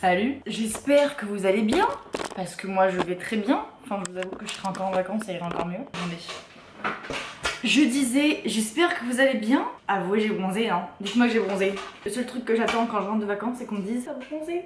Salut, j'espère que vous allez bien, parce que moi je vais très bien. Enfin je vous avoue que je serai encore en vacances, ça ira encore mieux. Attendez. Je disais, j'espère que vous allez bien. Avouez, j'ai bronzé, hein. Dites-moi que j'ai bronzé. Le seul truc que j'attends quand je rentre de vacances, c'est qu'on me dise, ça va bronzer.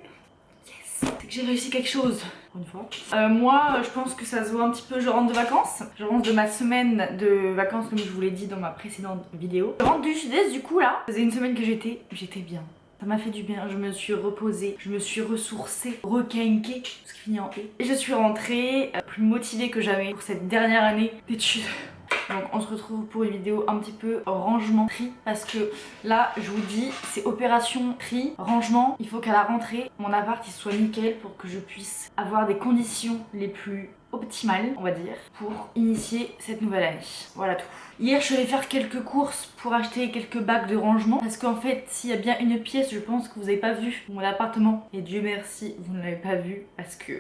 Yes, c'est que j'ai réussi quelque chose. Une fois. Moi, je pense que ça se voit un petit peu, je rentre de vacances. Je rentre de ma semaine de vacances, comme je vous l'ai dit dans ma précédente vidéo. Je rentre du sud-est, du coup là. Ça faisait une semaine que j'étais bien. Ça m'a fait du bien, je me suis reposée, je me suis ressourcée, requinquée, ce qui finit en E. Et je suis rentrée plus motivée que jamais pour cette dernière année d'études. Donc on se retrouve pour une vidéo un petit peu rangement tri, parce que là je vous dis c'est opération tri, rangement. Il faut qu'à la rentrée mon appart il soit nickel pour que je puisse avoir des conditions les plus optimales, on va dire, pour initier cette nouvelle année. Voilà tout. Hier je suis allée faire quelques courses pour acheter quelques bacs de rangement, parce qu'en fait s'il y a bien une pièce je pense que vous n'avez pas vu mon appartement, et Dieu merci vous ne l'avez pas vu parce que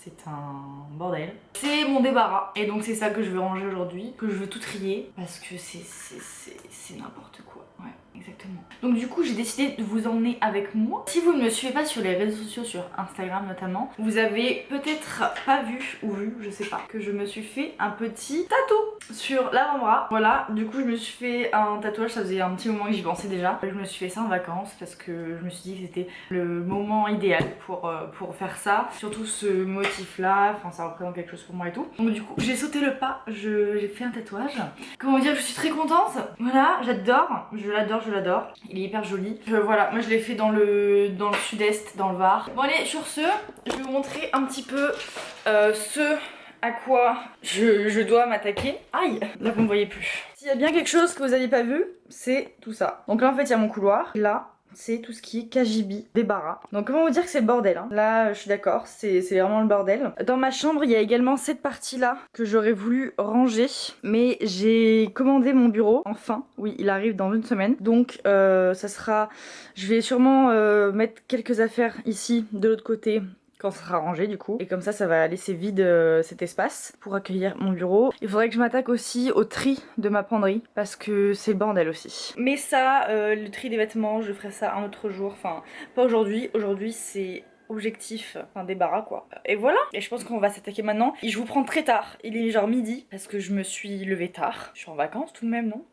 c'est un bordel. C'est mon débarras. Et donc c'est ça que je veux ranger aujourd'hui, que je veux tout trier, parce que c'est n'importe quoi. Ouais, exactement. Donc du coup j'ai décidé de vous emmener avec moi. Si vous ne me suivez pas sur les réseaux sociaux, sur Instagram notamment, vous avez peut-être pas vu, ou vu, je sais pas, que je me suis fait un petit tatou sur l'avant-bras. Voilà, du coup je me suis fait un tatouage, ça faisait un petit moment que j'y pensais déjà. Je me suis fait ça en vacances parce que je me suis dit que c'était le moment idéal pour faire ça. Surtout ce motif là, enfin ça représente quelque chose pour moi et tout. Donc du coup j'ai sauté le pas, j'ai fait un tatouage. Comment dire, je suis très contente. Voilà, j'adore, je l'adore. Il est hyper joli. Voilà, moi je l'ai fait dans le sud-est, dans le Var. Bon allez, sur ce, je vais vous montrer un petit peu ce à quoi je dois m'attaquer. Aïe, là vous ne voyez plus. S'il y a bien quelque chose que vous n'avez pas vu, c'est tout ça. Donc là en fait il y a mon couloir. Là c'est tout ce qui est KGB, débarras. Donc comment vous dire que c'est le bordel, hein. Là je suis d'accord, c'est vraiment le bordel. Dans ma chambre il y a également cette partie là que j'aurais voulu ranger, mais j'ai commandé mon bureau, enfin, oui il arrive dans une semaine. Donc ça sera, je vais sûrement mettre quelques affaires ici de l'autre côté quand ça sera rangé du coup, et comme ça va laisser vide cet espace pour accueillir mon bureau. Il faudrait que je m'attaque aussi au tri de ma penderie parce que c'est le bordel aussi. Mais ça, le tri des vêtements, je ferai ça un autre jour, enfin pas aujourd'hui. Aujourd'hui c'est objectif, enfin débarras quoi. Et voilà, et je pense qu'on va s'attaquer maintenant. Et je vous prends très tard, il est genre midi parce que je me suis levée tard. Je suis en vacances tout de même, non?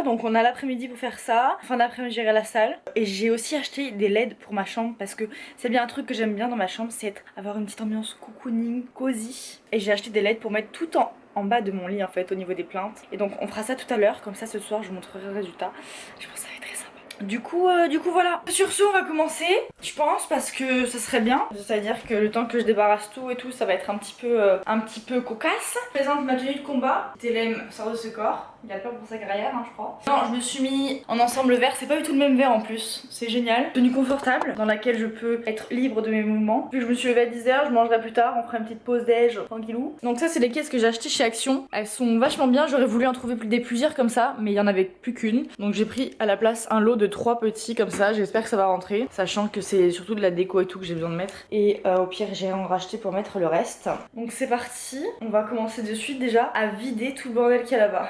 Donc on a l'après-midi pour faire ça, fin d'après-midi j'irai à la salle. Et j'ai aussi acheté des LED pour ma chambre parce que c'est bien un truc que j'aime bien dans ma chambre, c'est avoir une petite ambiance cocooning, cosy. Et j'ai acheté des LED pour mettre tout en bas de mon lit en fait, au niveau des plaintes. Et donc on fera ça tout à l'heure, comme ça ce soir je vous montrerai le résultat. Je pense que ça va être très sympa. Du coup voilà. Sur ce on va commencer, je pense, parce que ça serait bien. C'est-à-dire que le temps que je débarrasse tout et tout, ça va être un petit peu cocasse. Je présente ma tenue de combat. Télém sort de ce corps. Il a peur pour sa carrière, hein, je crois. Non, je me suis mis en ensemble vert. C'est pas du tout le même vert en plus. C'est génial. Tenue confortable dans laquelle je peux être libre de mes mouvements. Vu que je me suis levée à 10h, je mangerai plus tard. On fera une petite pause déj tranquillou. Donc ça, c'est les caisses que j'ai achetées chez Action. Elles sont vachement bien. J'aurais voulu en trouver plusieurs comme ça, mais il y en avait plus qu'une. Donc j'ai pris à la place un lot de 3 petits comme ça. J'espère que ça va rentrer. Sachant que c'est surtout de la déco et tout que j'ai besoin de mettre. Et au pire, j'irai en racheter pour mettre le reste. Donc c'est parti. On va commencer de suite déjà à vider tout le bordel qu'il y a là-bas.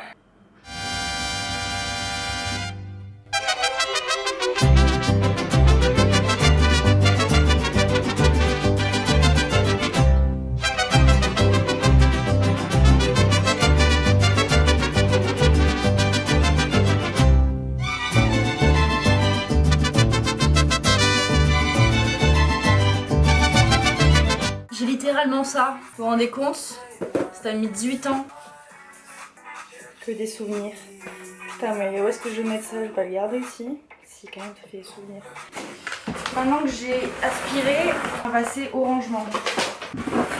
J'ai littéralement ça, vous vous rendez compte? Ça a mis 18 ans. Que des souvenirs. Putain mais où est-ce que je vais mettre ça? Je vais pas le garder ici. Si quand même ça fait des souvenirs. Maintenant que j'ai aspiré, on va passer au rangement.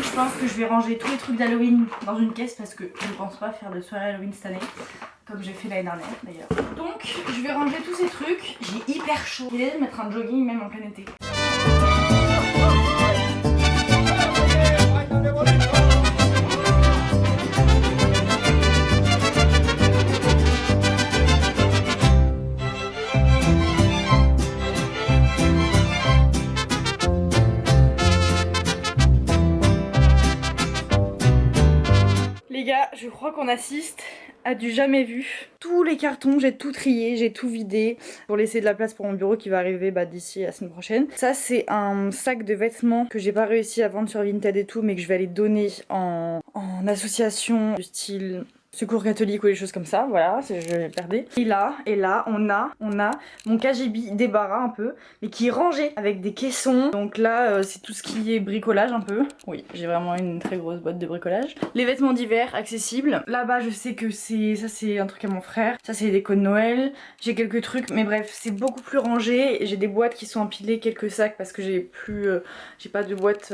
Je pense que je vais ranger tous les trucs d'Halloween dans une caisse parce que je ne pense pas faire de soirée Halloween cette année. Comme j'ai fait l'année dernière d'ailleurs. Donc je vais ranger tous ces trucs. J'ai hyper chaud. J'ai de mettre un jogging même en plein été. Les gars, je crois qu'on assiste à du jamais vu. Tous les cartons, j'ai tout trié, j'ai tout vidé pour laisser de la place pour mon bureau qui va arriver d'ici la semaine prochaine. Ça c'est un sac de vêtements que j'ai pas réussi à vendre sur Vinted et tout, mais que je vais aller donner en association du style secours catholique ou des choses comme ça, voilà, je vais perdre. Et là, on a mon KGB débarras un peu, mais qui est rangé avec des caissons. Donc là, c'est tout ce qui est bricolage un peu. Oui, j'ai vraiment une très grosse boîte de bricolage. Les vêtements d'hiver accessibles. Là-bas, je sais que ça c'est un truc à mon frère. Ça c'est les décos de Noël. J'ai quelques trucs, mais bref, c'est beaucoup plus rangé. J'ai des boîtes qui sont empilées, quelques sacs parce que j'ai pas de boîte,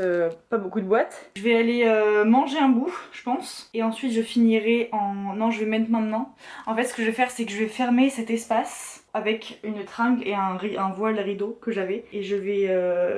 pas beaucoup de boîtes. Je vais aller manger un bout, je pense, et ensuite je finirai en... Non, je vais mettre maintenant. En fait, ce que je vais faire, c'est que je vais fermer cet espace avec une tringle et un voile rideau que j'avais. Et je vais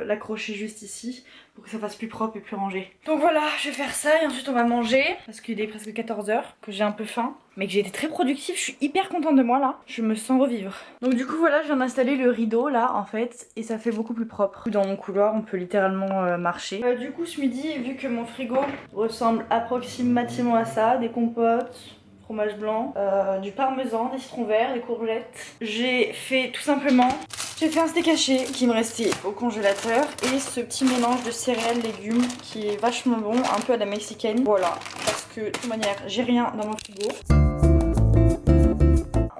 l'accrocher juste ici pour que ça fasse plus propre et plus rangé. Donc voilà, je vais faire ça et ensuite on va manger. Parce qu'il est presque 14 h, que j'ai un peu faim. Mais que j'ai été très productive, je suis hyper contente de moi là. Je me sens revivre. Donc du coup voilà, je viens d'installer le rideau là en fait. Et ça fait beaucoup plus propre. Dans mon couloir, on peut littéralement marcher. Du coup ce midi, vu que mon frigo ressemble approximativement à ça, des compotes, fromage blanc, du parmesan, des citrons verts, des courgettes. J'ai fait tout simplement, j'ai fait un steak haché qui me restait au congélateur et ce petit mélange de céréales, légumes qui est vachement bon, un peu à la mexicaine. Voilà, parce que de toute manière, j'ai rien dans mon frigo.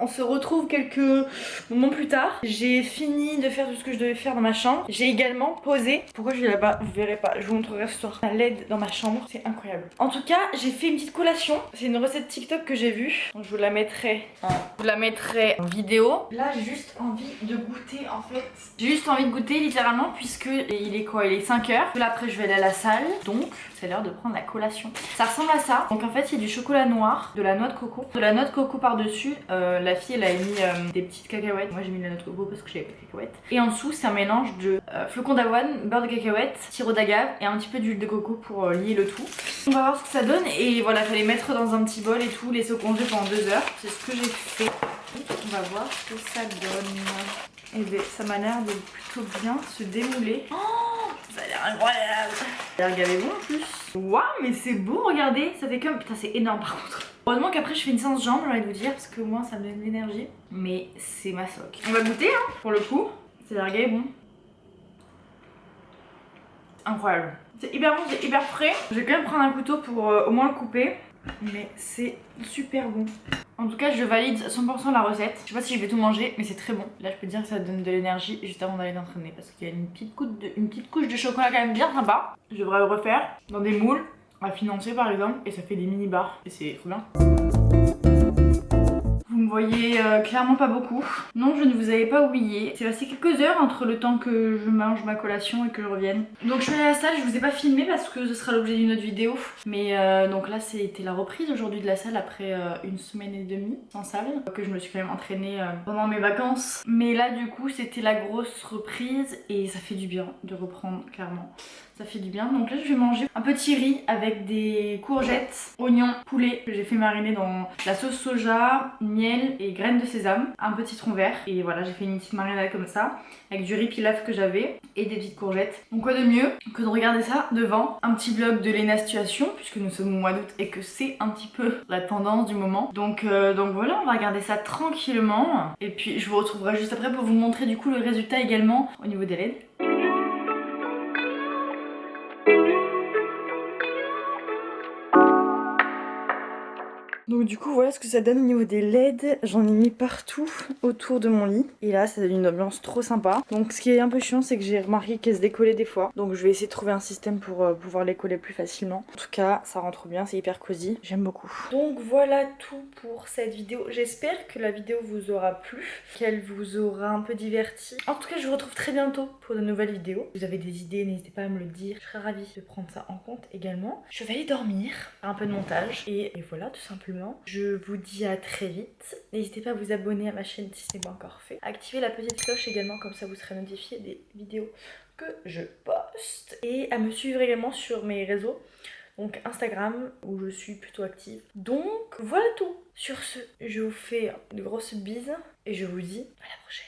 On se retrouve quelques moments plus tard. J'ai fini de faire tout ce que je devais faire dans ma chambre. J'ai également posé. Pourquoi je vais là-bas? Vous verrez pas. Je vous montrerai ce soir. La LED dans ma chambre. C'est incroyable. En tout cas, j'ai fait une petite collation. C'est une recette TikTok que j'ai vue. Donc je vous la mettrai en vidéo. Là, j'ai juste envie de goûter en fait. J'ai juste envie de goûter littéralement puisque il est quoi? Il est 5 h. Là après, je vais aller à la salle. Donc, c'est l'heure de prendre la collation. Ça ressemble à ça. Donc en fait, il y a du chocolat noir, de la noix de coco. De la noix de coco par-dessus. La fille elle a mis des petites cacahuètes. Moi j'ai mis de la noix de coco parce que j'avais pas de cacahuètes. Et en dessous c'est un mélange de flocons d'avoine, beurre de cacahuète, sirop d'agave et un petit peu d'huile de coco pour lier le tout. On va voir ce que ça donne et voilà, fallait mettre dans un petit bol et tout, laisser au congé pendant 2 h. C'est ce que j'ai fait. On va voir ce que ça donne. Et bien ça m'a l'air de plutôt bien se démouler. Oh, ça a l'air incroyable. Ça a l'air gavé bon en plus. Waouh, mais c'est beau, regardez. Ça fait comme... Putain, c'est énorme par contre. Heureusement qu'après je fais une séance jambes, j'ai envie de vous dire, parce que moi ça me donne de l'énergie. Mais c'est ma soc. On va goûter hein, pour le coup. C'est largué, bon. Incroyable. C'est hyper bon, c'est hyper frais. Je vais quand même prendre un couteau pour au moins le couper. Mais c'est super bon. En tout cas je valide 100% la recette. Je sais pas si je vais tout manger mais c'est très bon. Là je peux dire que ça donne de l'énergie juste avant d'aller m'entraîner. Parce qu'il y a une petite couche de chocolat quand même bien sympa. Je devrais le refaire dans des moules à financer par exemple. Et ça fait des mini bars. Et c'est trop bien. Vous me voyez clairement pas beaucoup. Non, je ne vous avais pas oublié. C'est passé quelques heures entre le temps que je mange ma collation et que je revienne. Donc je suis allée à la salle, je vous ai pas filmé parce que ce sera l'objet d'une autre vidéo. Mais donc là c'était la reprise aujourd'hui de la salle après 1 semaine et demie sans salle. Que je me suis quand même entraînée pendant mes vacances. Mais là du coup c'était la grosse reprise et ça fait du bien de reprendre clairement. Ça fait du bien. Donc là je vais manger un petit riz avec des courgettes, oignons, poulet que j'ai fait mariner dans la sauce soja, miel et graines de sésame, un petit citron vert. Et voilà, j'ai fait une petite marinade comme ça avec du riz pilaf que j'avais et des petites courgettes. Donc quoi de mieux que de regarder ça devant un petit vlog de Lena Situation puisque nous sommes au mois d'août et que c'est un petit peu la tendance du moment. Donc voilà, on va regarder ça tranquillement et puis je vous retrouverai juste après pour vous montrer du coup le résultat également au niveau des LED. Donc du coup voilà ce que ça donne au niveau des LED, j'en ai mis partout autour de mon lit et là ça donne une ambiance trop sympa. Donc ce qui est un peu chiant c'est que j'ai remarqué qu'elles se décollaient des fois, donc je vais essayer de trouver un système pour pouvoir les coller plus facilement. En tout cas ça rend trop bien, c'est hyper cosy, j'aime beaucoup. Donc voilà tout pour cette vidéo, j'espère que la vidéo vous aura plu, qu'elle vous aura un peu diverti. En tout cas je vous retrouve très bientôt pour de nouvelles vidéos. Si vous avez des idées n'hésitez pas à me le dire, je serai ravie de prendre ça en compte également. Je vais aller dormir, faire un peu de montage et voilà tout simplement. Je vous dis à très vite. N'hésitez pas à vous abonner à ma chaîne si ce n'est pas encore fait. Activez la petite cloche également, comme ça vous serez notifié des vidéos que je poste. Et à me suivre également sur mes réseaux, donc Instagram où je suis plutôt active. Donc voilà tout. Sur ce, je vous fais de grosses bises et je vous dis à la prochaine.